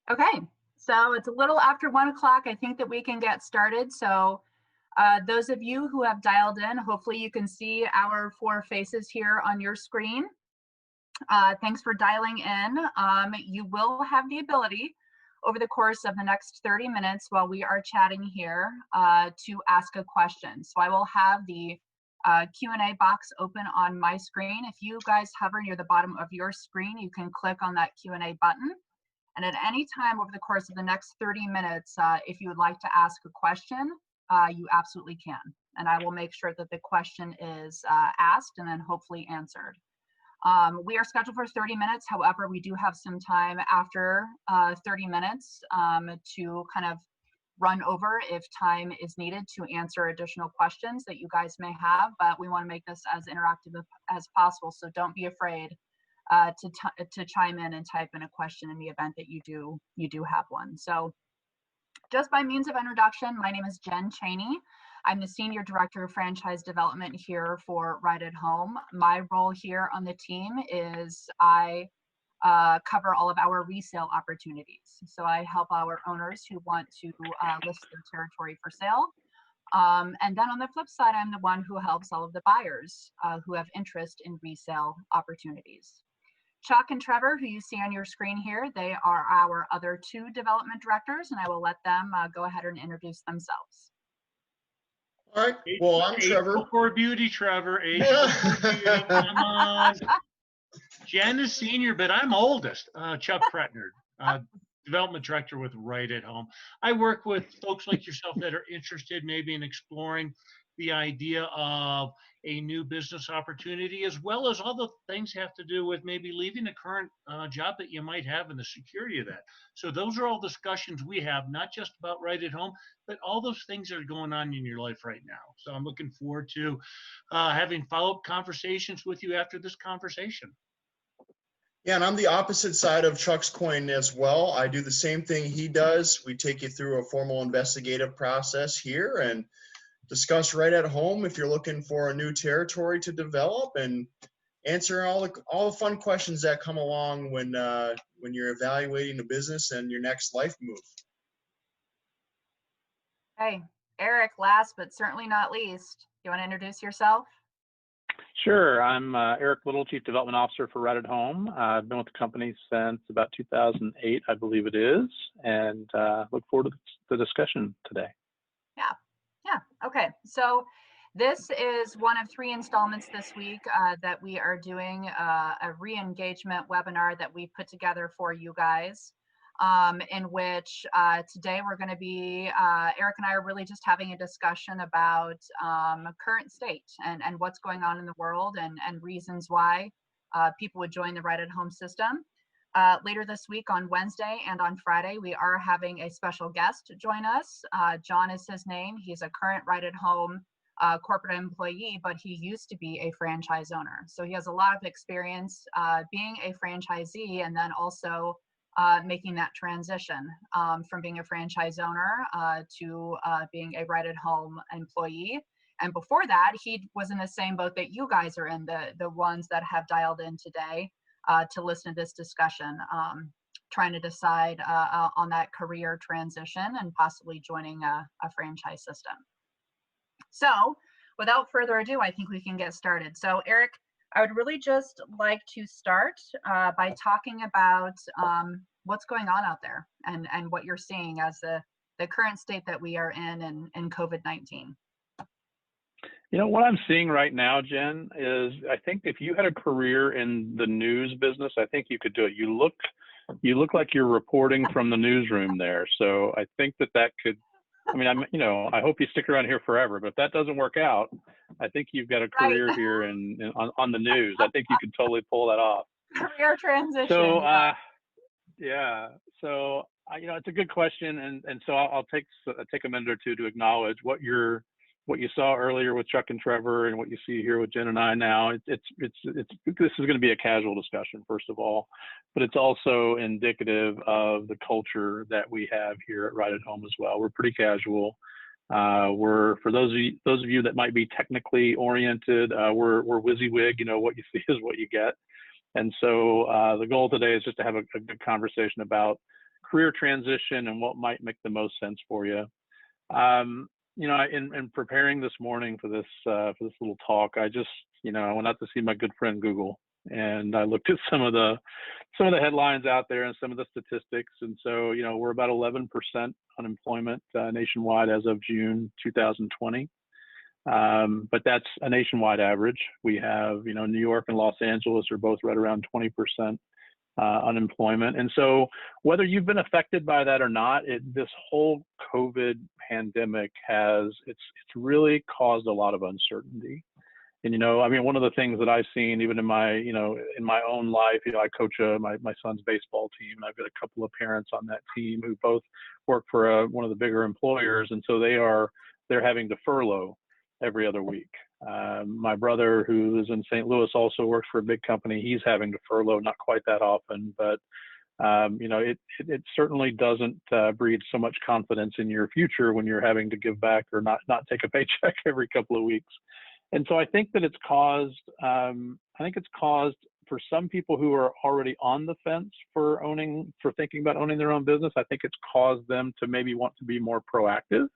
Okay, so it's a little after 1 o'clock. I think that we can get started. So those of you who have dialed in, hopefully you can see our four faces here on your screen. Thanks for dialing in. You will have the ability over the course of the next 30 minutes while we are chatting here to ask a question. So I will have the Q&A box open on my screen. If you guys hover near the bottom of your screen, you can click on that Q&A button. And at any time over the course of the next 30 minutes, if you would like to ask a question, you absolutely can. And I will make sure that the question is asked and then hopefully answered. We are scheduled for 30 minutes. However, we do have some time after 30 minutes to kind of run over if time is needed to answer additional questions that you guys may have, but we want to make this as interactive as possible. So don't be afraid to chime in and type in a question in the event that you do have one. So just by means of introduction, my name is Jen Cheney. I'm the Senior Director of Franchise Development here for Right at Home. My role here on the team is I cover all of our resale opportunities. So I help our owners who want to list their territory for sale. And then on the flip side, I'm the one who helps all of the buyers who have interest in resale opportunities. Chuck and Trevor, who you see on your screen here, they are our other two development directors, and I will let them go ahead and introduce themselves. All right. Well, I'm Trevor. For beauty, Trevor. Come on. Jen is senior, but I'm oldest. Chuck Pretner, development director with Right at Home. I work with folks like yourself that are interested maybe in exploring the idea of a new business opportunity, as well as all the things have to do with maybe leaving a current job that you might have and the security of that. So those are all discussions we have, not just about Right at Home, but all those things that are going on in your life right now. So I'm looking forward to having follow-up conversations with you after this conversation. Yeah, and I'm the opposite side of Chuck's coin as well. I do the same thing he does. We take you through a formal investigative process here and discuss Right at Home if you're looking for a new territory to develop, and answer all the fun questions that come along when you're evaluating a business and your next life move. Hey, Eric, last but certainly not least, you want to introduce yourself? Sure. I'm Eric Little, Chief Development Officer for Right at Home. I've been with the company since about 2008, I believe it is, and look forward to the discussion today. Yeah. Okay. So this is one of 3 installments this week that we are doing a re-engagement webinar that we put together for you guys, in which today we're going to be, Eric and I are really just having a discussion about current state and what's going on in the world and reasons why people would join the Right at Home system. Later this week on Wednesday and on Friday, we are having a special guest join us. John is his name. He's a current Right at Home corporate employee, but he used to be a franchise owner. So he has a lot of experience being a franchisee and then also making that transition from being a franchise owner to being a Right at Home employee. And before that, he was in the same boat that you guys are in, the ones that have dialed in today. To listen to this discussion, trying to decide on that career transition and possibly joining a franchise system. So without further ado, I think we can get started. So Eric, I would really just like to start by talking about what's going on out there and what you're seeing as the current state that we are in COVID-19. You know, what I'm seeing right now, Jen, is I think if you had a career in the news business, I think you could do it. You look like you're reporting from the newsroom there. So I think that could, I mean, I hope you stick around here forever, but if that doesn't work out, I think you've got a career here on the news. I think you could totally pull that off. Career transition. So, yeah. So, it's a good question. And so I'll take a minute or two to acknowledge what you saw earlier with Chuck and Trevor and what you see here with Jen and I now. This is going to be a casual discussion, first of all, but it's also indicative of the culture that we have here at Right at Home as well. We're pretty casual. We're, for those of you that might be technically oriented, we're WYSIWYG. What you see is what you get. And so the goal today is just to have a good conversation about career transition and what might make the most sense for you. You know, in preparing this morning for this little talk, I just, you know, I went out to see my good friend Google, and I looked at some of the headlines out there and some of the statistics. And so, you know, we're about 11% unemployment nationwide as of June 2020. But that's a nationwide average. We have, you know, New York and Los Angeles are both right around 20% unemployment. And so whether you've been affected by that or not, this whole COVID pandemic it's really caused a lot of uncertainty. And, you know, I mean, one of the things that I've seen even in my, you know, in my own life, you know, I coach my son's baseball team, and I've got a couple of parents on that team who both work for one of the bigger employers. And so they're having to furlough every other week. My brother, who is in St. Louis, also works for a big company. He's having to furlough, not quite that often, but you know, it certainly doesn't breed so much confidence in your future when you're having to give back or not take a paycheck every couple of weeks. And so I think that it's caused for some people who are already on the fence for thinking about owning their own business, I think it's caused them to maybe want to be more proactive.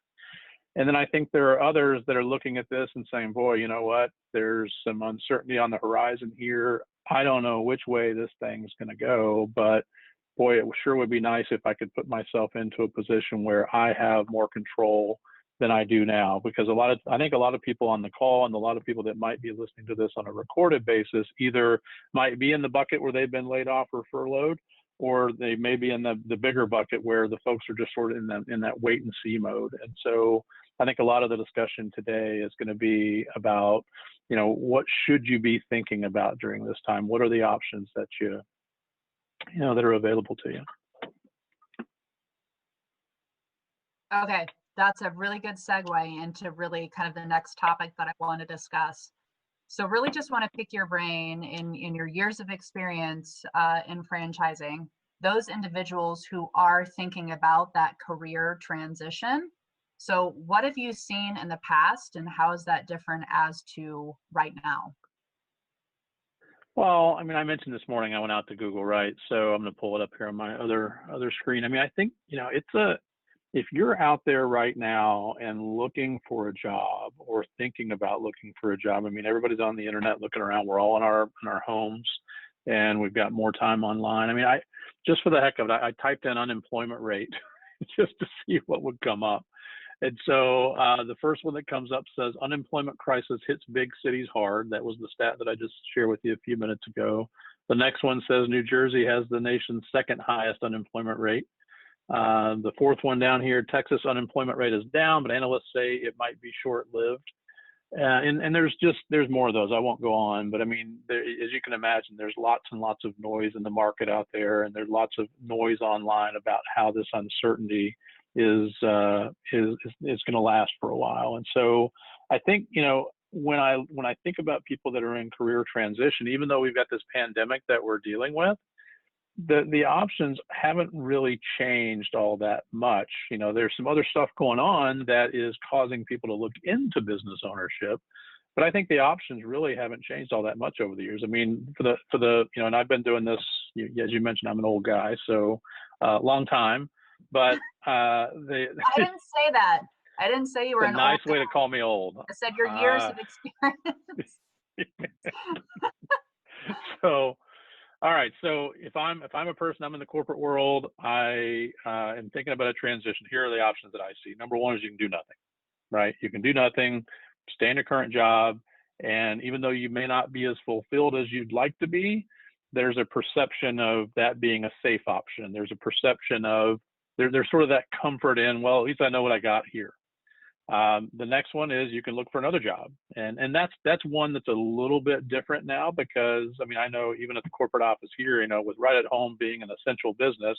And then I think there are others that are looking at this and saying, boy, you know what, there's some uncertainty on the horizon here. I don't know which way this thing's going to go, but boy, it sure would be nice if I could put myself into a position where I have more control than I do now. Because I think a lot of people on the call and a lot of people that might be listening to this on a recorded basis either might be in the bucket where they've been laid off or furloughed, or they may be in the bigger bucket where the folks are just sort of in that wait and see mode. And so I think a lot of the discussion today is going to be about, you know, what should you be thinking about during this time? What are the options that you know that are available to you? Okay, that's a really good segue into really kind of the next topic that I want to discuss. So really just want to pick your brain in your years of experience in franchising, those individuals who are thinking about that career transition. So what have you seen in the past, and how is that different as to right now? Well, I mean, I mentioned this morning I went out to Google, right? So I'm going to pull it up here on my other screen. I mean, I think, you know, if you're out there right now and looking for a job or thinking about looking for a job, I mean, everybody's on the internet looking around. We're all in our homes, and we've got more time online. I mean, just for the heck of it, I typed in unemployment rate just to see what would come up. And so the first one that comes up says unemployment crisis hits big cities hard. That was the stat that I just shared with you a few minutes ago. The next one says New Jersey has the nation's second highest unemployment rate. The fourth one down here, Texas unemployment rate is down, but analysts say it might be short-lived. And there's more of those. I won't go on, but I mean, as you can imagine, there's lots and lots of noise in the market out there, and there's lots of noise online about how this uncertainty is going to last for a while. And so I think, you know, when I think about people that are in career transition, even though we've got this pandemic that we're dealing with, the options haven't really changed all that much. You know, there's some other stuff going on that is causing people to look into business ownership, but I think the options really haven't changed all that much over the years. I mean, for the you know, and I've been doing this, as you mentioned, I'm an old guy, so long time. But I didn't say that. I didn't say you were an nice old way to call me old. I said your years of experience. So, all right. So if I'm a person, I'm in the corporate world, I am thinking about a transition. Here are the options that I see. Number one is you can do nothing, right? You can do nothing, stay in your current job, and even though you may not be as fulfilled as you'd like to be, there's a perception of that being a safe option. There's a perception of there's sort of that comfort in, well, at least I know what I got here. The next one is you can look for another job. And that's one that's a little bit different now, because I mean, I know even at the corporate office here, you know, with Right at Home being an essential business,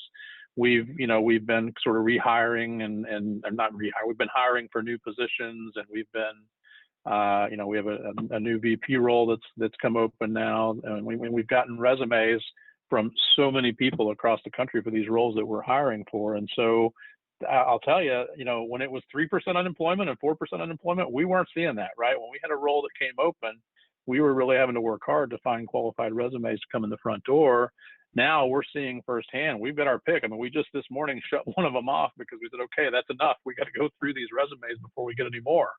we've been sort of rehiring and not rehire, we've been hiring for new positions, and we've been, you know, we have a new VP role that's come open now. And we've gotten resumes from so many people across the country for these roles that we're hiring for. And so I'll tell you, you know, when it was 3% unemployment and 4% unemployment, we weren't seeing that, right? When we had a role that came open, we were really having to work hard to find qualified resumes to come in the front door. Now we're seeing firsthand, we've got our pick. I mean, we just this morning shut one of them off because we said, okay, that's enough. We got to go through these resumes before we get any more.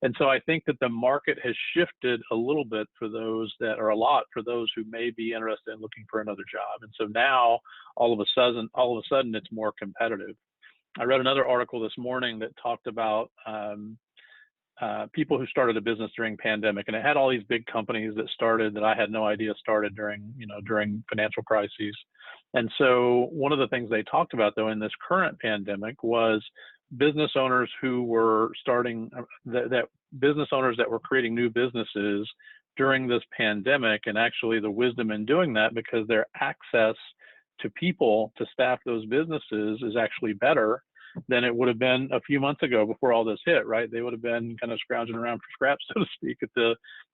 And so I think that the market has shifted a little bit for those that are a lot for those who may be interested in looking for another job. And so now all of a sudden it's more competitive. I read another article this morning that talked about people who started a business during pandemic, and it had all these big companies that started that I had no idea started during financial crises. And so one of the things they talked about though in this current pandemic was business owners who were starting business owners that were creating new businesses during this pandemic, and actually the wisdom in doing that because their access to people to staff those businesses is actually better than it would have been a few months ago before all this hit, right? They would have been kind of scrounging around for scraps, so to speak,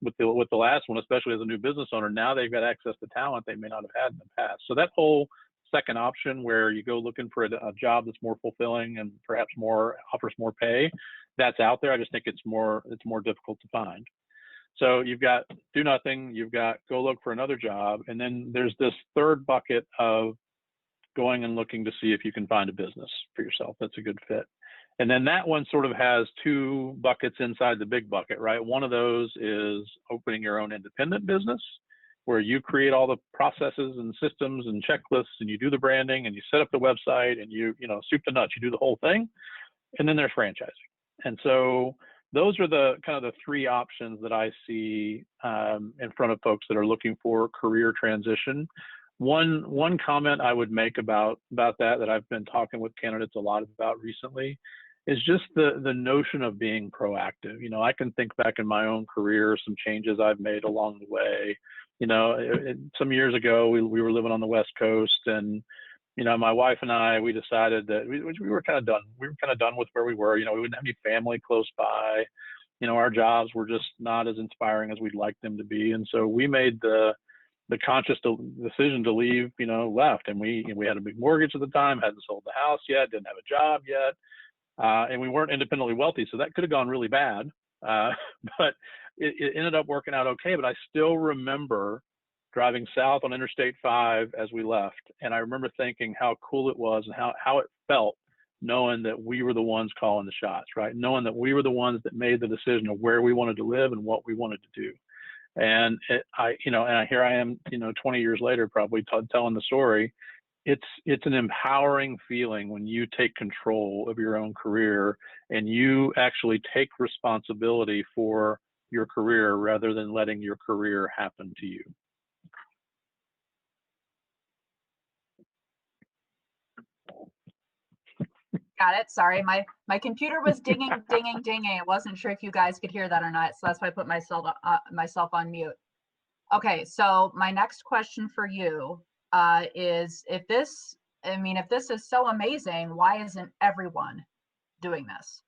with the last one, especially as a new business owner. Now they've got access to talent they may not have had in the past. So that whole second option where you go looking for a job that's more fulfilling and perhaps offers more pay, that's out there. I just think it's more difficult to find. So you've got do nothing, you've got go look for another job, and then there's this third bucket of going and looking to see if you can find a business for yourself that's a good fit. And then that one sort of has two buckets inside the big bucket, right? One of those is opening your own independent business, where you create all the processes and systems and checklists, and you do the branding and you set up the website and you soup to nuts, you do the whole thing. And then there's franchising. And so those are the kind of the three options that I see in front of folks that are looking for career transition. One comment I would make about that I've been talking with candidates a lot about recently is just the notion of being proactive. I can think back in my own career, some changes I've made along the way. Some years ago, we were living on the West Coast, and my wife and I, we decided that we were kind of done. We were kind of done with where we were. We wouldn't have any family close by. Our jobs were just not as inspiring as we'd like them to be, and so we made the conscious decision to leave. Left, and we had a big mortgage at the time, hadn't sold the house yet, didn't have a job yet, and we weren't independently wealthy, so that could have gone really bad. But it ended up working out okay. But I still remember driving south on Interstate 5 as we left, and I remember thinking how cool it was and how it felt knowing that we were the ones calling the shots, right? Knowing that we were the ones that made the decision of where we wanted to live and what we wanted to do. And here I am, 20 years later, probably telling the story. It's an empowering feeling when you take control of your own career and you actually take responsibility for your career rather than letting your career happen to you. Got it. Sorry, my computer was dinging, dinging, dinging. I wasn't sure if you guys could hear that or not, so that's why I put myself on mute. Okay, so my next question for you is if this is so amazing, why isn't everyone doing this?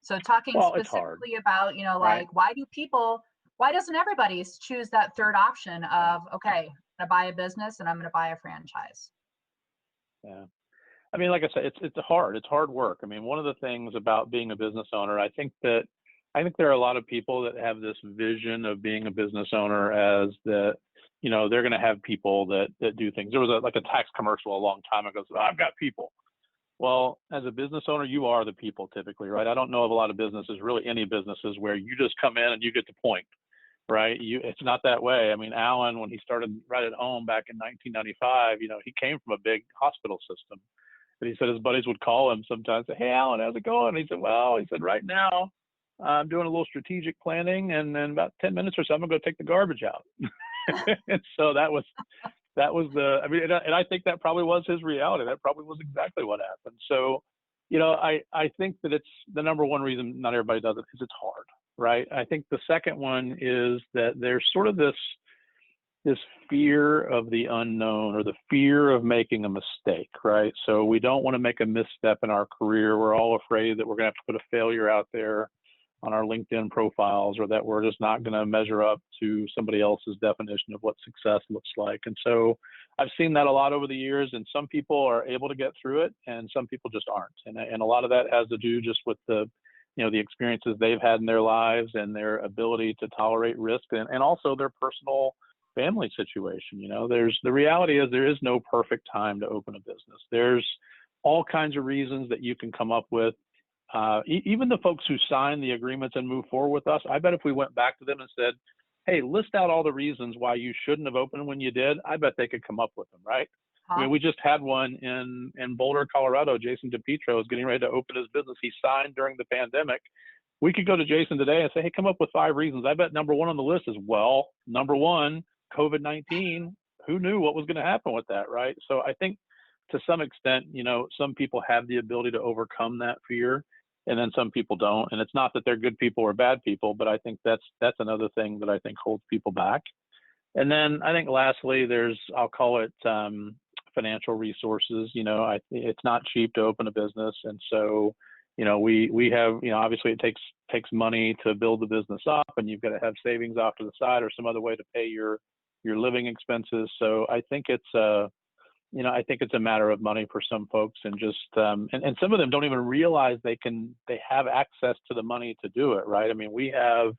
So talking specifically about, right. why doesn't everybody choose that third option of, okay, I'm gonna buy a business and I'm gonna buy a franchise? Yeah. I mean, like I said, it's hard work. I mean, one of the things about being a business owner, I think there are a lot of people that have this vision of being a business owner as that, they're going to have people that do things. There was a tax commercial a long time ago. So I've got people. Well, as a business owner, you are the people typically, right? I don't know of a lot of businesses, really any businesses, where you just come in and you get the point, right? It's not that way. I mean, Alan, when he started Right at Home back in 1995, he came from a big hospital system. And he said his buddies would call him sometimes, say, "Hey, Alan, how's it going?" And he said, "Right now, I'm doing a little strategic planning, and then about 10 minutes or so, I'm gonna go take the garbage out." And so that was and I think that probably was his reality. That probably was exactly what happened. So, I think that it's the number one reason not everybody does it is it's hard, right? I think the second one is that there's sort of this fear of the unknown or the fear of making a mistake, right? So we don't want to make a misstep in our career. We're all afraid that we're going to have to put a failure out there on our LinkedIn profiles, or that we're just not going to measure up to somebody else's definition of what success looks like. And so I've seen that a lot over the years, and some people are able to get through it and some people just aren't. And a lot of that has to do just with the experiences they've had in their lives and their ability to tolerate risk, and also their personal family situation. You know, the reality is there is no perfect time to open a business. There's all kinds of reasons that you can come up with. Even the folks who sign the agreements and move forward with us, I bet if we went back to them and said, hey, list out all the reasons why you shouldn't have opened when you did, I bet they could come up with them, right? I mean, we just had one in Boulder, Colorado. Jason DePietro is getting ready to open his business. He signed during the pandemic. We could go to Jason today and say, hey, come up with 5 reasons. I bet number 1 on the list is, well, number 1, COVID-19. Who knew what was going to happen with that, right? So I think to some extent, you know, some people have the ability to overcome that fear, and then some people don't. And it's not that they're good people or bad people, but I think that's another thing that I think holds people back. And then I think lastly, there's, I'll call it financial resources. You know, it's not cheap to open a business. And so, you know, we have, you know, obviously it takes money to build the business up, and you've got to have savings off to the side or some other way to pay your living expenses. So I think it's I think it's a matter of money for some folks, and just and some of them don't even realize they have access to the money to do it, right? I mean, we have,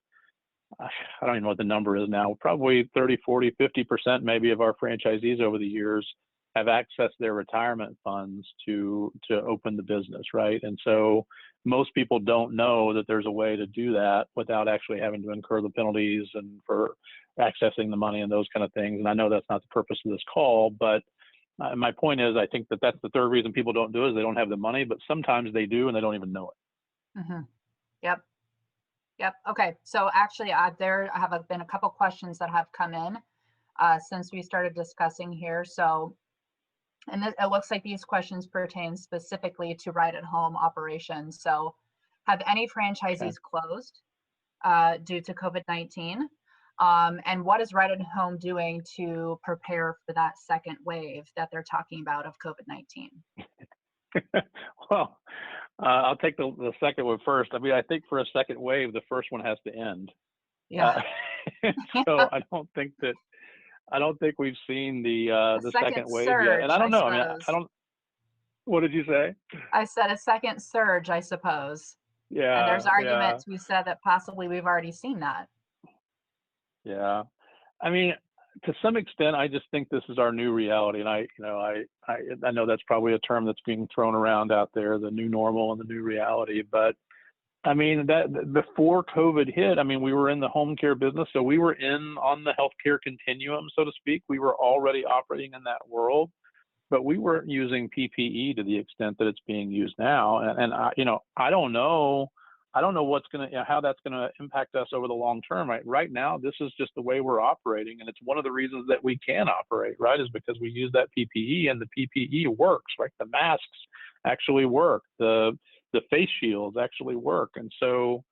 I don't even know what the number is now, probably 30, 40, 50% maybe of our franchisees over the years have accessed their retirement funds to open the business, right? And so most people don't know that there's a way to do that without actually having to incur the penalties and for accessing the money and those kind of things. And I know that's not the purpose of this call, but my point is, I think that's the third reason people don't do it, is they don't have the money, but sometimes they do and they don't even know it. Mm-hmm. Yep. Okay. So actually, there have been a couple questions that have come in since we started discussing here. So, and it looks like these questions pertain specifically to Right at Home operations. So, have any franchisees closed due to COVID-19? And what is Right at Home doing to prepare for that second wave that they're talking about of COVID-19? Well, I'll take the second one first. I mean, I think for a second wave, the first one has to end. Yeah. So I don't think we've seen the second wave surge, yet. And I don't know. I mean, I don't. What did you say? I said a second surge, I suppose. Yeah. And there's arguments we said that possibly we've already seen that. Yeah. I mean, to some extent, I just think this is our new reality. And I know that's probably a term that's being thrown around out there, the new normal and the new reality. But I mean, that before COVID hit, I mean, we were in the home care business. So we were on the healthcare continuum, so to speak. We were already operating in that world, but we weren't using PPE to the extent that it's being used now. And I don't know what's how that's gonna impact us over the long term. Right now, this is just the way we're operating, and it's one of the reasons that we can operate, right? Is because we use that PPE, and the PPE works, right? The masks actually work, the face shields actually work, and so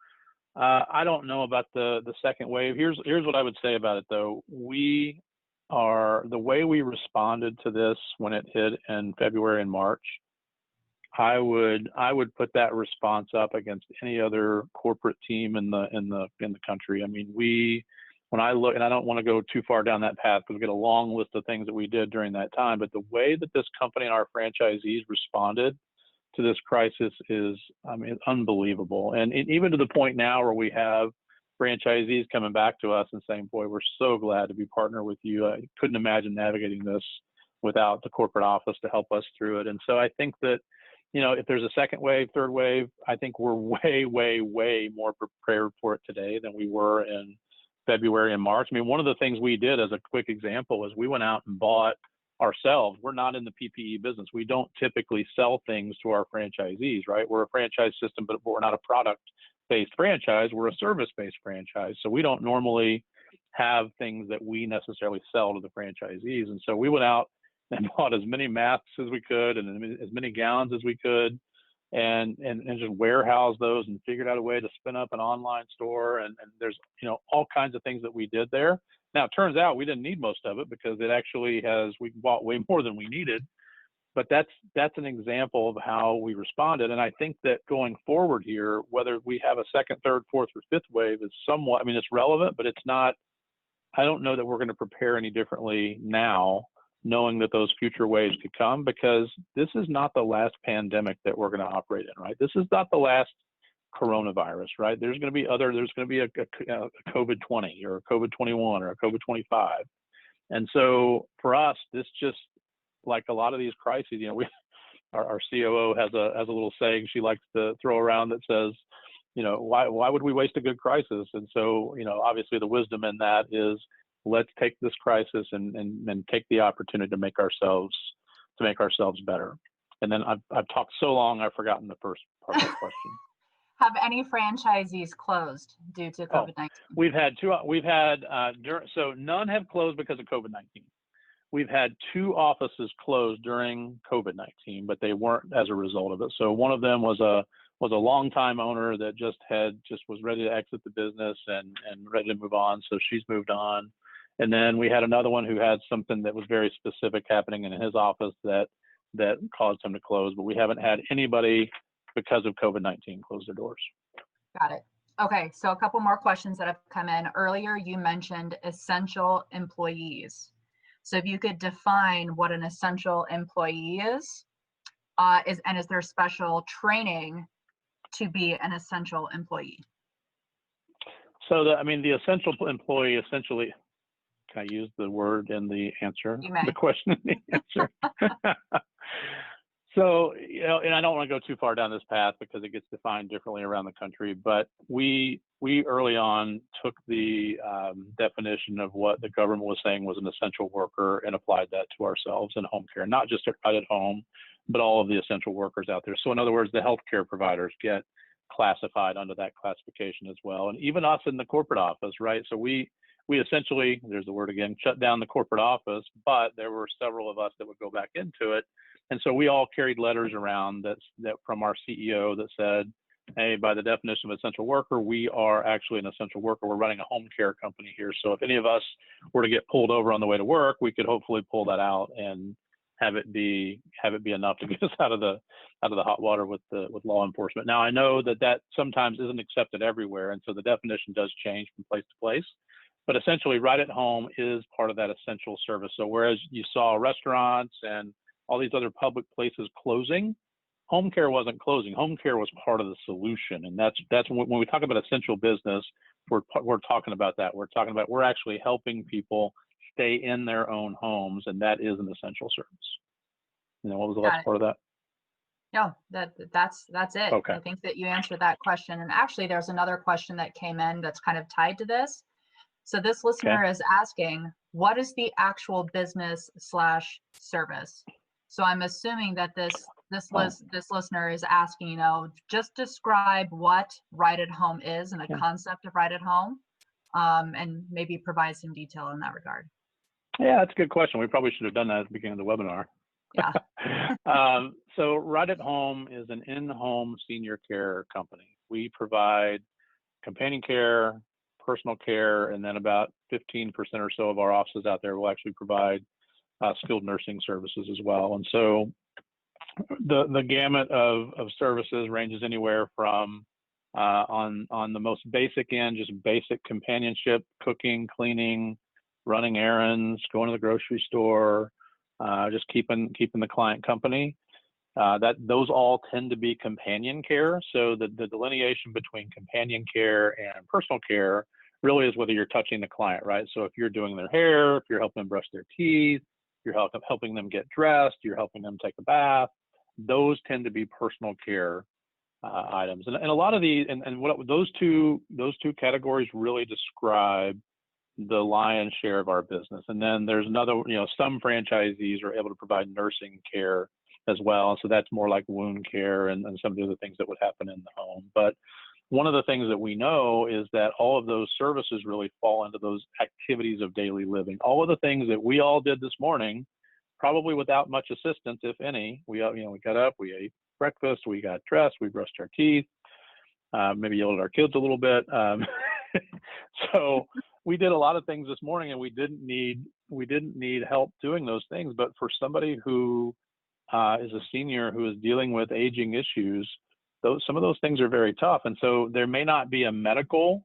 I don't know about the second wave. Here's what I would say about it, though. The way we responded to this when it hit in February and March, I would put that response up against any other corporate team in the country. I mean, when I look, and I don't want to go too far down that path because we get a long list of things that we did during that time, but the way that this company and our franchisees responded to this crisis is, I mean, it's unbelievable. And even to the point now where we have franchisees coming back to us and saying, boy, we're so glad to be partnered with you. I couldn't imagine navigating this without the corporate office to help us through it. And so I think that, if there's a second wave, third wave, I think we're way, way, way more prepared for it today than we were in February and March. I mean, one of the things we did as a quick example is we went out and bought ourselves. We're not in the PPE business. We don't typically sell things to our franchisees, right? We're a franchise system, but we're not a product-based franchise. We're a service-based franchise. So we don't normally have things that we necessarily sell to the franchisees. And so we went out and bought as many masks as we could and as many gowns as we could and just warehouse those and figured out a way to spin up an online store. And there's, all kinds of things that we did there. Now, it turns out we didn't need most of it because we bought way more than we needed. But that's an example of how we responded. And I think that going forward here, whether we have a second, third, fourth, or fifth wave is somewhat, I mean, it's relevant, but it's not, I don't know that we're going to prepare any differently now, knowing that those future waves could come, because this is not the last pandemic that we're going to operate in, right? This is not the last coronavirus, right? There's going to be a COVID-20 or a COVID-21 or a COVID-25. And so for us, this just, like a lot of these crises, you know, our COO has a little saying she likes to throw around that says, you know, why would we waste a good crisis? And so, you know, obviously the wisdom in that is, let's take this crisis and take the opportunity to make ourselves better. And then I've talked so long, I've forgotten the first part of that question. Have any franchisees closed due to COVID-19? We've had so none have closed because of COVID-19. We've had 2 offices closed during COVID-19, but they weren't as a result of it. So one of them was a longtime owner that just was ready to exit the business and ready to move on. So she's moved on. And then we had another one who had something that was very specific happening in his office that caused him to close. But we haven't had anybody, because of COVID-19, close their doors. Got it. Okay, so a couple more questions that have come in. Earlier, you mentioned essential employees. So if you could define what an essential employee is there special training to be an essential employee? So the essential employee essentially, can I use the word in the answer? You may. The question in the answer. So, you know, and I don't want to go too far down this path because it gets defined differently around the country, but we early on took the definition of what the government was saying was an essential worker and applied that to ourselves in home care, not just right at home, but all of the essential workers out there. So in other words, the healthcare providers get classified under that classification as well. And even us in the corporate office, right? So we essentially, there's the word again, shut down the corporate office, but there were several of us that would go back into it. And so we all carried letters around that from our CEO that said, hey, by the definition of essential worker, we are actually an essential worker. We're running a home care company here. So if any of us were to get pulled over on the way to work, we could hopefully pull that out and have it be enough to get us out of the hot water with law enforcement. Now I know that sometimes isn't accepted everywhere, and so the definition does change from place to place. But essentially, right at home is part of that essential service. So whereas you saw restaurants and all these other public places closing, home care wasn't closing. Home care was part of the solution, and that's when we talk about essential business, we're talking about that. We're actually helping people stay in their own homes, and that is an essential service. You know, what was the last part of that? No, that's it. Okay. I think that you answered that question. And actually, there's another question that came in that's kind of tied to this. So this listener is asking, what is the actual business/service? So I'm assuming that this listener is asking, you know, just describe what Right at Home is and the concept of Right at Home, and maybe provide some detail in that regard. Yeah, that's a good question. We probably should have done that at the beginning of the webinar. Yeah. So Right at Home is an in-home senior care company. We provide companion care, personal care, and then about 15% or so of our offices out there will actually provide skilled nursing services as well. And so the gamut of services ranges anywhere from on the most basic end, just basic companionship, cooking, cleaning, running errands, going to the grocery store, just keeping the client company. Those all tend to be companion care. So the delineation between companion care and personal care really is whether you're touching the client, right? So if you're doing their hair, if you're helping them brush their teeth, you're helping them get dressed, you're helping them take a bath, those tend to be personal care items. And a lot of these, and what those two categories really describe the lion's share of our business. And then there's another, you know, some franchisees are able to provide nursing care as well. So that's more like wound care and some of the other things that would happen in the home. But one of the things that we know is that all of those services really fall into those activities of daily living. All of the things that we all did this morning, probably without much assistance, if any. We got up, we ate breakfast, we got dressed, we brushed our teeth, maybe yelled at our kids a little bit. So we did a lot of things this morning, and we didn't need help doing those things. But for somebody who is a senior who is dealing with aging issues, some of those things are very tough. And so there may not be a medical,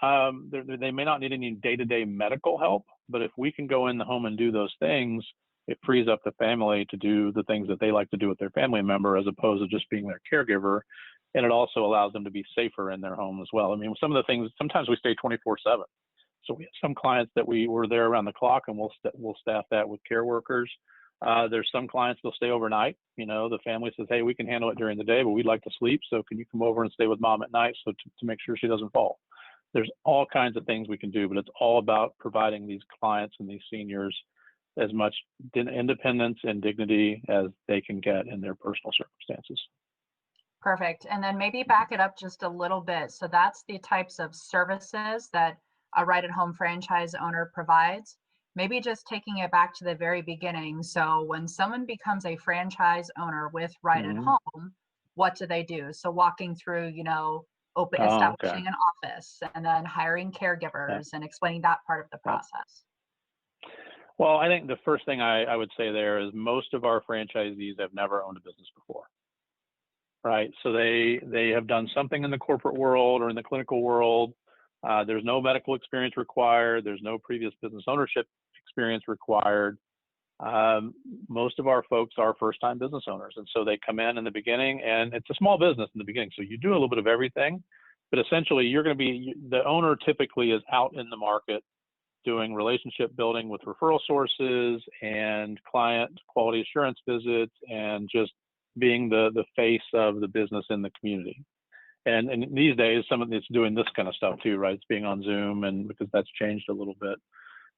they may not need any day-to-day medical help, but if we can go in the home and do those things, it frees up the family to do the things that they like to do with their family member, as opposed to just being their caregiver. And it also allows them to be safer in their home as well. I mean, some of the things, sometimes we stay 24/7. So we have some clients that we were there around the clock, and we'll staff that with care workers. There's some clients that'll stay overnight. You know, the family says, hey, we can handle it during the day, but we'd like to sleep. So can you come over and stay with mom at night to make sure she doesn't fall? There's all kinds of things we can do, but it's all about providing these clients and these seniors as much independence and dignity as they can get in their personal circumstances. Perfect. And then maybe back it up just a little bit. So that's the types of services that a Right at Home franchise owner provides. Maybe just taking it back to the very beginning. So when someone becomes a franchise owner with Right at Home, what do they do? So walking through, you know, establishing an office and then hiring caregivers and explaining that part of the process. Well, I think the first thing I would say there is most of our franchisees have never owned a business before. Right. So they have done something in the corporate world or in the clinical world. There's no medical experience required. There's no previous business ownership experience required. Most of our folks are first-time business owners. And so they come in the beginning, and it's a small business in the beginning. So you do a little bit of everything, but essentially you're going to be, the owner typically is out in the market doing relationship building with referral sources and client quality assurance visits and just being the face of the business in the community. And these days, some of it's doing this kind of stuff too, right? It's being on Zoom, and because that's changed a little bit.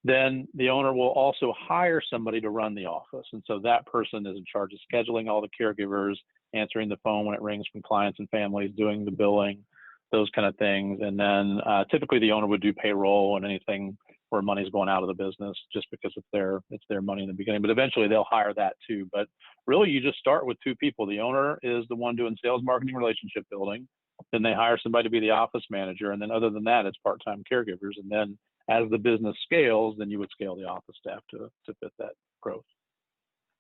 Then the owner will also hire somebody to run the office. And so that person is in charge of scheduling all the caregivers, answering the phone when it rings from clients and families, doing the billing, those kind of things. And then typically the owner would do payroll and anything where money's going out of the business, just because it's their money in the beginning. But eventually they'll hire that too. But really you just start with two people. The owner is the one doing sales, marketing, relationship building. Then they hire somebody to be the office manager. And then other than that, it's part-time caregivers. And then as the business scales, then you would scale the office staff to fit that growth.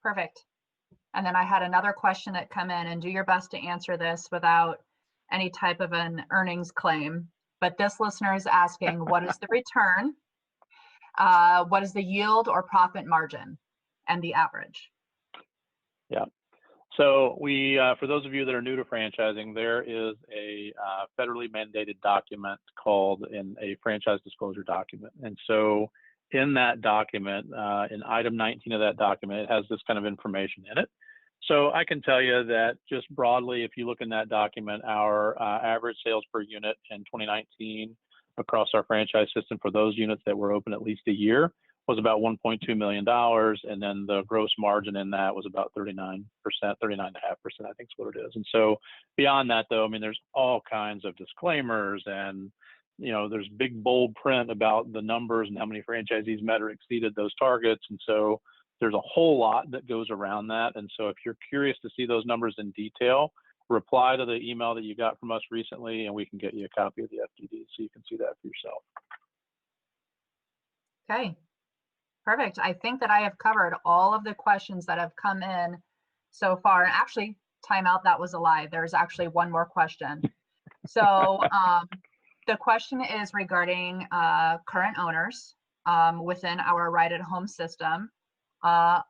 Perfect. And then I had another question that come in, and do your best to answer this without any type of an earnings claim. But this listener is asking, what is the return? What is the yield or profit margin and the average? Yeah. So we, for those of you that are new to franchising, there is a federally mandated document called a franchise disclosure document. And so in that document, in item 19 of that document, it has this kind of information in it. So I can tell you that just broadly, if you look in that document, our average sales per unit in 2019 across our franchise system for those units that were open at least a year was about $1.2 million. And then the gross margin in that was about 39%, 39.5%, I think is what it is. And so beyond that, though, I mean, there's all kinds of disclaimers and, you know, there's big bold print about the numbers and how many franchisees met or exceeded those targets. And so there's a whole lot that goes around that. And so if you're curious to see those numbers in detail, reply to the email that you got from us recently, and we can get you a copy of the FDD so you can see that for yourself. Okay, perfect. I think that I have covered all of the questions that have come in so far. And actually, timeout, that was a lie. There's actually one more question. So the question is regarding current owners within our Right at Home system. Are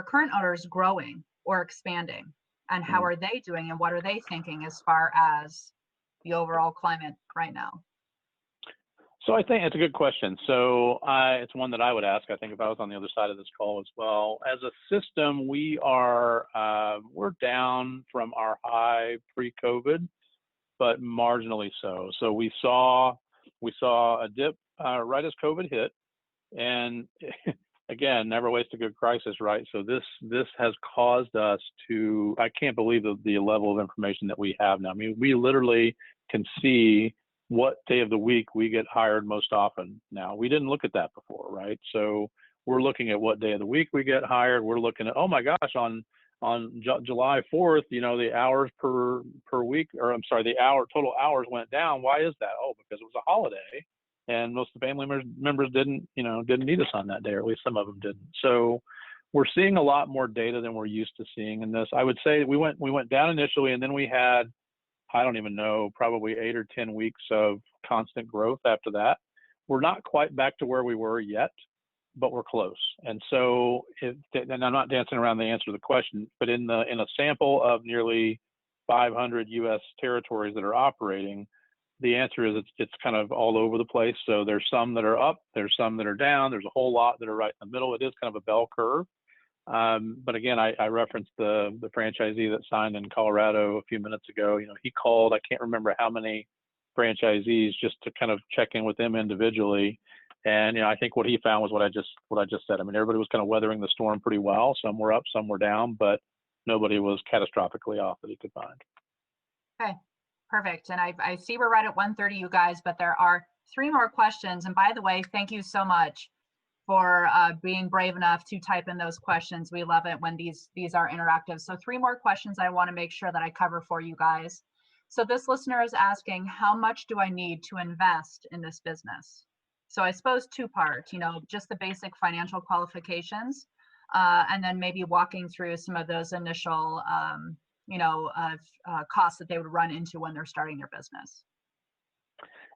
current owners growing or expanding? And how are they doing, and what are they thinking as far as the overall climate right now? So I think it's a good question. So it's one that I would ask, I think, if I was on the other side of this call as well. As a system, we're down from our high pre-COVID, but marginally so. So we saw a dip right as COVID hit, and again, never waste a good crisis, right? So this has caused us to, I can't believe the level of information that we have now. I mean, we literally can see what day of the week we get hired most often now. We didn't look at that before, right? So we're looking at what day of the week we get hired. We're looking at, oh my gosh, on July 4th, you know, the hours per week, or I'm sorry, the total hours went down. Why is that? Oh, because it was a holiday. And most of the family members didn't need us on that day, or at least some of them didn't. So we're seeing a lot more data than we're used to seeing in this. I would say we went down initially, and then we had, I don't even know, probably 8 or 10 weeks of constant growth after that. We're not quite back to where we were yet, but we're close. And so, and I'm not dancing around the answer to the question, but in a sample of nearly 500 U.S. territories that are operating, the answer is it's kind of all over the place. So there's some that are up, there's some that are down, there's a whole lot that are right in the middle. It is kind of a bell curve. But again, I referenced the franchisee that signed in Colorado a few minutes ago. You know, he called, I can't remember how many franchisees, just to kind of check in with them individually. And, you know, I think what he found was what I just said. I mean, everybody was kind of weathering the storm pretty well. Some were up, some were down, but nobody was catastrophically off that he could find. Okay, perfect. And I see we're right at 1:30, you guys, but there are 3 more questions. And by the way, thank you so much for being brave enough to type in those questions. We love it when these are interactive. So 3 more questions I want to make sure that I cover for you guys. So this listener is asking, how much do I need to invest in this business? So I suppose 2-part, you know, just the basic financial qualifications, and then maybe walking through some of those initial, costs that they would run into when they're starting their business.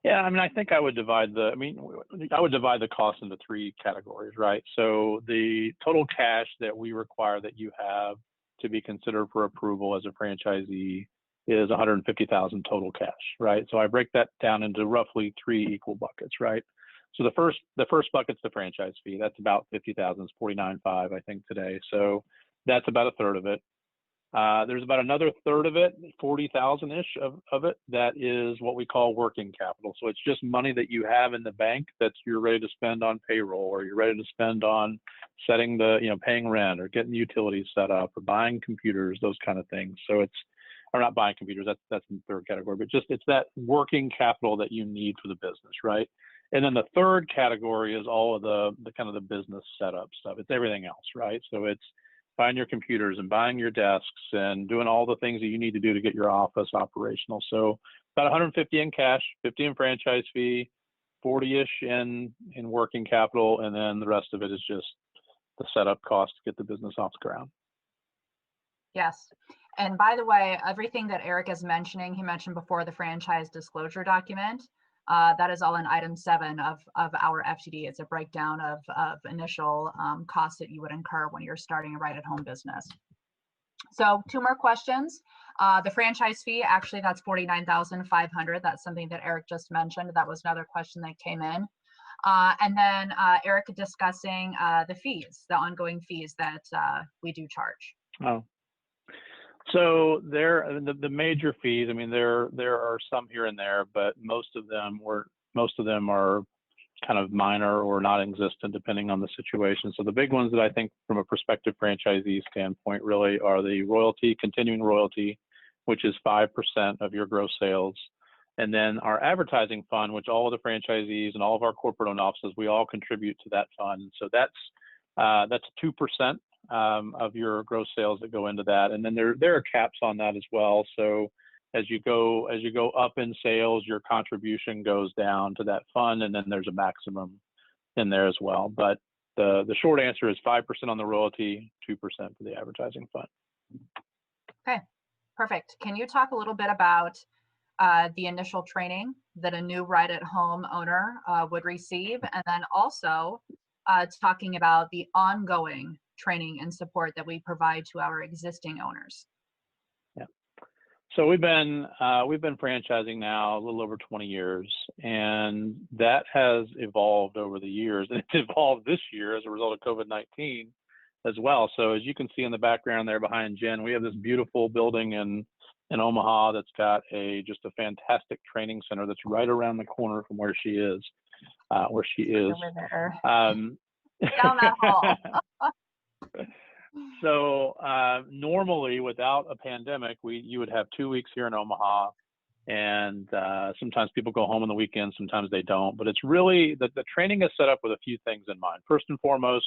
Yeah, I mean, I think I would divide the cost into 3 categories, right? So the total cash that we require that you have to be considered for approval as a franchisee is $150,000 total cash, right? So I break that down into roughly 3 equal buckets, right? So the first bucket's the franchise fee. That's about $50,000, it's $49,500, I think, today. So that's about a third of it. There's about another third of it, 40,000-ish of it, that is what we call working capital. So it's just money that you have in the bank that you're ready to spend on payroll, or you're ready to spend on setting paying rent, or getting utilities set up, or buying computers, those kind of things. So or not buying computers, that's in the third category, but just it's that working capital that you need for the business, right? And then the third category is all of the kind of the business setup stuff. It's everything else, right? So it's buying your computers and buying your desks and doing all the things that you need to do to get your office operational. So about 150 in cash, 50 in franchise fee, 40-ish in working capital, and then the rest of it is just the setup cost to get the business off the ground. Yes. And by the way, everything that Eric is mentioning, he mentioned before the franchise disclosure document, that is all in item 7 of our FTD. It's a breakdown of initial costs that you would incur when you're starting a right-at-home business. So 2 more questions. The franchise fee, actually, that's $49,500. That's something that Eric just mentioned. That was another question that came in. And then Eric discussing the fees, the ongoing fees that we do charge. Oh. So the major fees, I mean, there are some here and there, but most of them are kind of minor or non-existent depending on the situation. So the big ones that I think from a prospective franchisee standpoint really are the royalty, continuing royalty, which is 5% of your gross sales. And then our advertising fund, which all of the franchisees and all of our corporate owned offices, we all contribute to that fund. So that's 2%. Of your gross sales that go into that, and then there are caps on that as well. So as you go up in sales, your contribution goes down to that fund, and then there's a maximum in there as well. But the short answer is 5% on the royalty, 2% for the advertising fund. Okay, perfect. Can you talk a little bit about the initial training that a new right-at-home owner would receive, and then also talking about the ongoing training and support that we provide to our existing owners? Yeah. So we've been franchising now a little over 20 years, and that has evolved over the years. And it's evolved this year as a result of COVID-19 as well. So as you can see in the background there behind Jen, we have this beautiful building in Omaha that's got just a fantastic training center that's right around the corner from where she is. Over there. Down that hall. So normally, without a pandemic, you would have 2 weeks here in Omaha, and sometimes people go home on the weekends, sometimes they don't. But it's really the training is set up with a few things in mind. First and foremost,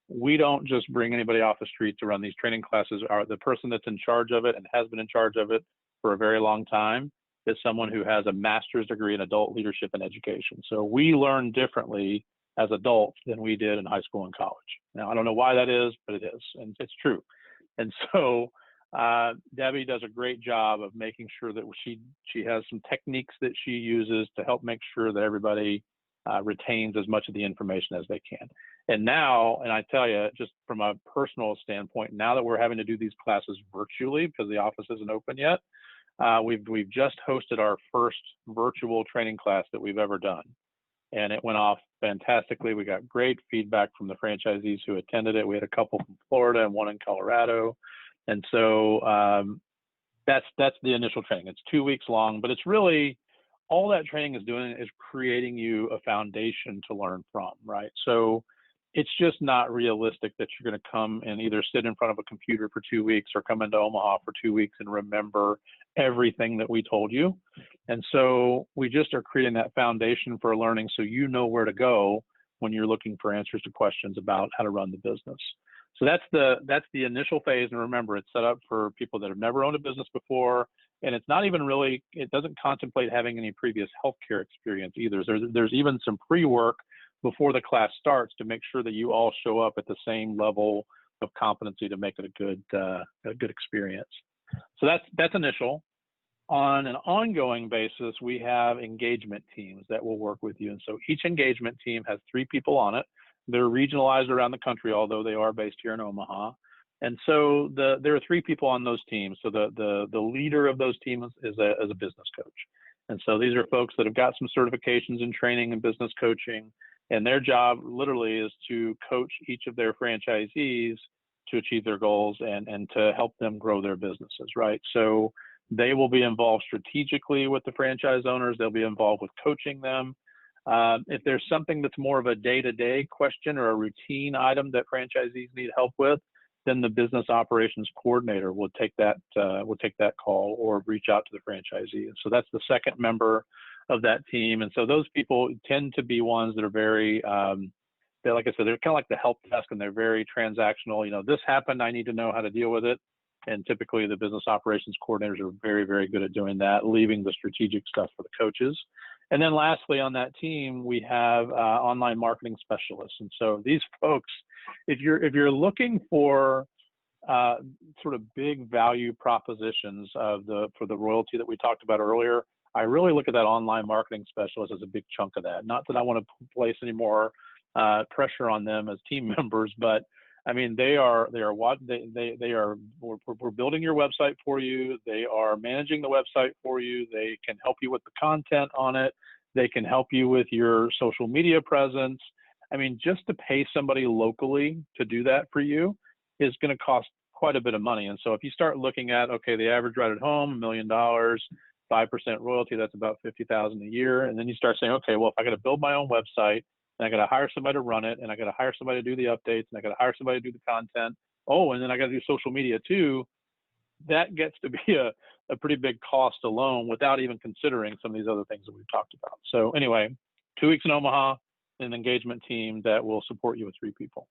we don't just bring anybody off the street to run these training classes. The person that's in charge of it and has been in charge of it for a very long time is someone who has a master's degree in adult leadership and education. So we learn differently as adults than we did in high school and college. Now, I don't know why that is, but it is, and it's true. And so Debbie does a great job of making sure that she has some techniques that she uses to help make sure that everybody retains as much of the information as they can. And I tell you, just from a personal standpoint, now that we're having to do these classes virtually because the office isn't open yet, We've just hosted our first virtual training class that we've ever done, and it went off fantastically. We got great feedback from the franchisees who attended it. We had a couple from Florida and one in Colorado, and so that's the initial training. It's 2 weeks long, but it's really all that training is doing is creating you a foundation to learn from, right? So it's just not realistic that you're going to come and either sit in front of a computer for 2 weeks or come into Omaha for 2 weeks and remember everything that we told you. And so we just are creating that foundation for learning so you know where to go when you're looking for answers to questions about how to run the business. So that's the initial phase. And remember, it's set up for people that have never owned a business before. And it's not even really, it doesn't contemplate having any previous healthcare experience either. There's even some pre-work before the class starts to make sure that you all show up at the same level of competency to make it a good experience. So that's initial. On an ongoing basis, we have engagement teams that will work with you. And so each engagement team has 3 people on it. They're regionalized around the country, although they are based here in Omaha. And so there are 3 people on those teams. So the leader of those teams is a business coach. And so these are folks that have got some certifications in training and business coaching. And their job literally is to coach each of their franchisees to achieve their goals and to help them grow their businesses, right? So they will be involved strategically with the franchise owners. They'll be involved with coaching them. If there's something that's more of a day-to-day question or a routine item that franchisees need help with, then the business operations coordinator will take that call or reach out to the franchisee. And so that's the second member of that team. And so those people tend to be ones that are very, they're, like I said, they're kind of like the help desk, and they're very transactional. You know, this happened, I need to know how to deal with it. And typically the business operations coordinators are very, very good at doing that, leaving the strategic stuff for the coaches. And then lastly, on that team, we have online marketing specialists. And so these folks, if you're looking for sort of big value propositions for the royalty that we talked about earlier, I really look at that online marketing specialist as a big chunk of that. Not that I want to place any more pressure on them as team members, but I mean, we're building your website for you. They are managing the website for you. They can help you with the content on it. They can help you with your social media presence. I mean, just to pay somebody locally to do that for you is going to cost quite a bit of money. And so if you start looking at, okay, the average right at home, $1 million, 5% royalty, that's about $50,000 a year. And then you start saying, okay, well, if I got to build my own website, and I got to hire somebody to run it, and I got to hire somebody to do the updates, and I got to hire somebody to do the content. Oh, and then I got to do social media too. That gets to be a pretty big cost alone without even considering some of these other things that we've talked about. So anyway, 2 weeks in Omaha, an engagement team that will support you with 3 people.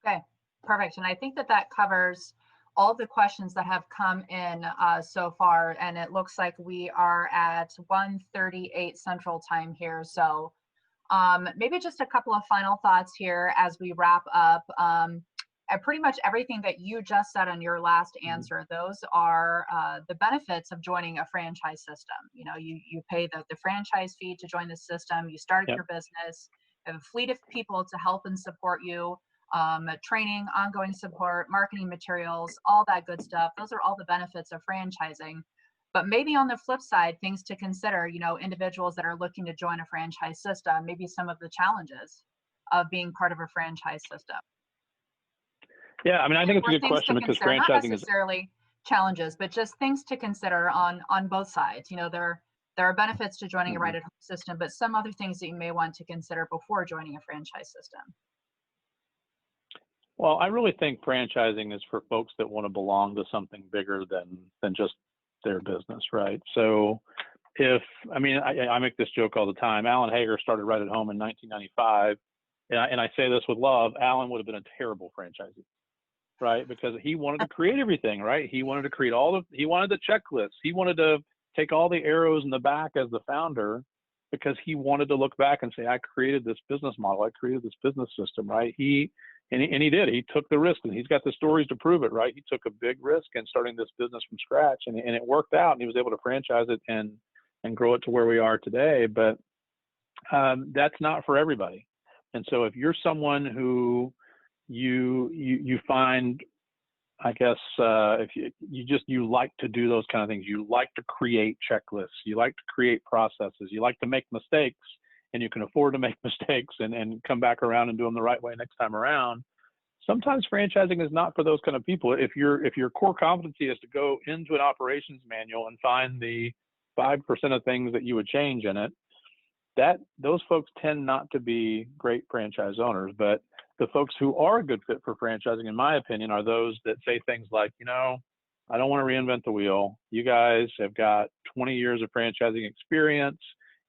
Okay, perfect. And I think that covers all the questions that have come in so far. And it looks like we are at 1:38 Central Time here. So maybe just a couple of final thoughts here as we wrap up. Pretty much everything that you just said on your last answer, those are the benefits of joining a franchise system. You know, you pay the franchise fee to join the system, you start your business, you have a fleet of people to help and support you, training, ongoing support, marketing materials, all that good stuff. Those are all the benefits of franchising. But maybe on the flip side, things to consider, you know, individuals that are looking to join a franchise system, maybe some of the challenges of being part of a franchise system. Yeah, I mean, I think it's a good question because franchising not necessarily challenges, but just things to consider on both sides. You know, there are benefits to joining a right-at-home system, but some other things that you may want to consider before joining a franchise system. Well, I really think franchising is for folks that want to belong to something bigger than just their business, right? So I make this joke all the time. Alan Hager started Right at Home in 1995. And I say this with love, Alan would have been a terrible franchisee, right? Because he wanted to create everything, right? He wanted to create he wanted the checklists. He wanted to take all the arrows in the back as the founder because he wanted to look back and say, I created this business model. I created this business system, right? He did. He took the risk, and he's got the stories to prove it, right? He took a big risk in starting this business from scratch, and it worked out, and he was able to franchise it and grow it to where we are today. But that's not for everybody. And so if you're someone who you find I guess if you like to do those kind of things, you like to create checklists, you like to create processes, you like to make mistakes, and you can afford to make mistakes and come back around and do them the right way next time around. Sometimes franchising is not for those kind of people. If your core competency is to go into an operations manual and find the 5% of things that you would change in it, those folks tend not to be great franchise owners. But the folks who are a good fit for franchising, in my opinion, are those that say things like, I don't want to reinvent the wheel. You guys have got 20 years of franchising experience.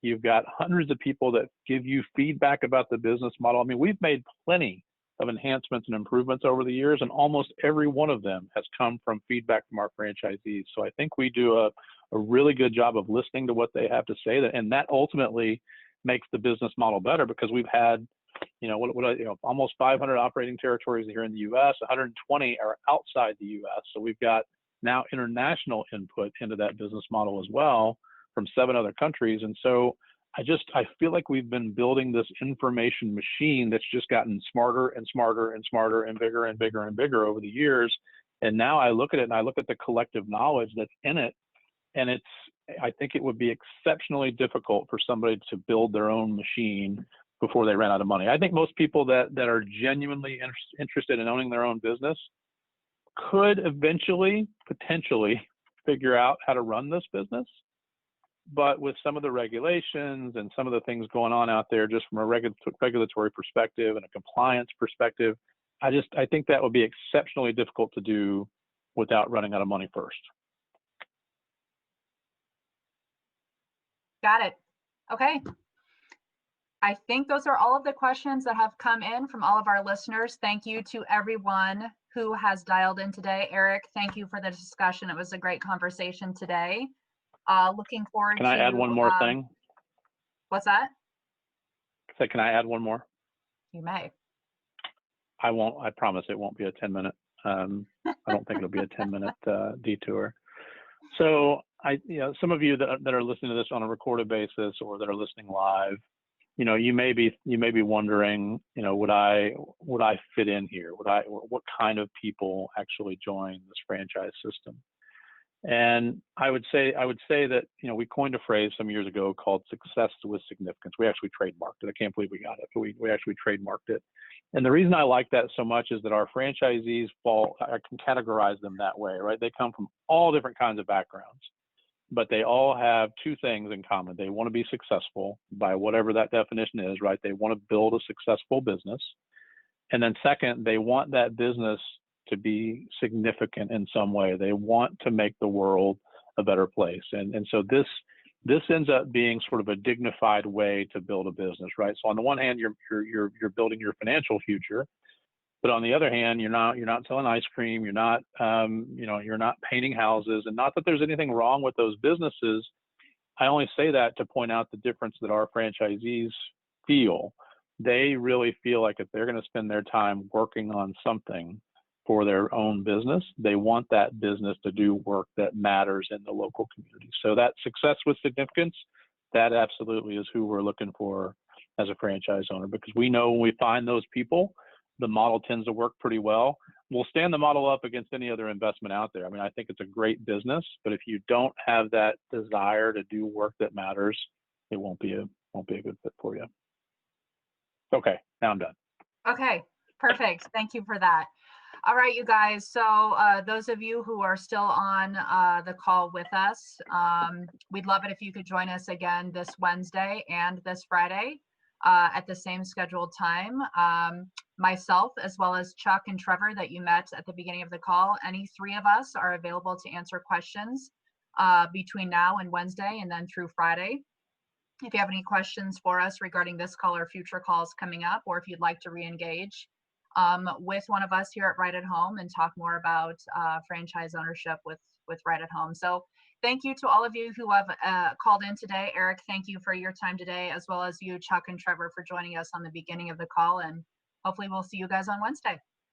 You've got hundreds of people that give you feedback about the business model. I mean, we've made plenty of enhancements and improvements over the years, and almost every one of them has come from feedback from our franchisees. So I think we do a really good job of listening to what they have to say, and that ultimately makes the business model better, because we've had, almost 500 operating territories here in the U.S. 120 are outside the U.S. So we've got now international input into that business model as well from 7 other countries. And so I feel like we've been building this information machine that's just gotten smarter and smarter and smarter and bigger and bigger and bigger over the years. And now I look at it and I look at the collective knowledge that's in it. And I think it would be exceptionally difficult for somebody to build their own machine before they ran out of money. I think most people that are genuinely interested in owning their own business could eventually, potentially figure out how to run this business. But with some of the regulations and some of the things going on out there, just from a regulatory perspective and a compliance perspective, I think that would be exceptionally difficult to do without running out of money first. Got it. Okay. I think those are all of the questions that have come in from all of our listeners. Thank you to everyone who has dialed in today. Eric, thank you for the discussion. It was a great conversation today. Looking forward to— Can I add one more thing? What's that? So can I add one more? You may. I won't. I promise it won't be a 10-minute. I don't think it'll be a 10-minute detour. So some of you that are listening to this on a recorded basis or that are listening live, you may be wondering, would I fit in here? What kind of people actually join this franchise system? And I would say that, we coined a phrase some years ago called success with significance. We actually trademarked it. I can't believe we got it, but we actually trademarked it. And the reason I like that so much is that our franchisees I can categorize them that way, right? They come from all different kinds of backgrounds, but they all have 2 things in common. They want to be successful by whatever that definition is, right? They want to build a successful business. And then second, they want that business to be significant in some way. They want to make the world a better place. And so this ends up being sort of a dignified way to build a business, right? So on the one hand, you're building your financial future, but on the other hand, you're not selling ice cream, you're not you're not painting houses. And not that there's anything wrong with those businesses. I only say that to point out the difference that our franchisees feel. They really feel like if they're going to spend their time working on something for their own business, they want that business to do work that matters in the local community. So that success with significance, that absolutely is who we're looking for as a franchise owner, because we know when we find those people, the model tends to work pretty well. We'll stand the model up against any other investment out there. I mean, I think it's a great business, but if you don't have that desire to do work that matters, it won't be a good fit for you. Okay, now I'm done. Okay, perfect. Thank you for that. All right, you guys. So those of you who are still on the call with us, we'd love it if you could join us again this Wednesday and this Friday at the same scheduled time. Myself, as well as Chuck and Trevor that you met at the beginning of the call, any 3 of us are available to answer questions between now and Wednesday and then through Friday. If you have any questions for us regarding this call or future calls coming up, or if you'd like to re-engage with one of us here at Right at Home and talk more about franchise ownership with Right at Home. So thank you to all of you who have called in today. Eric, thank you for your time today, as well as you, Chuck and Trevor, for joining us on the beginning of the call. And hopefully we'll see you guys on Wednesday.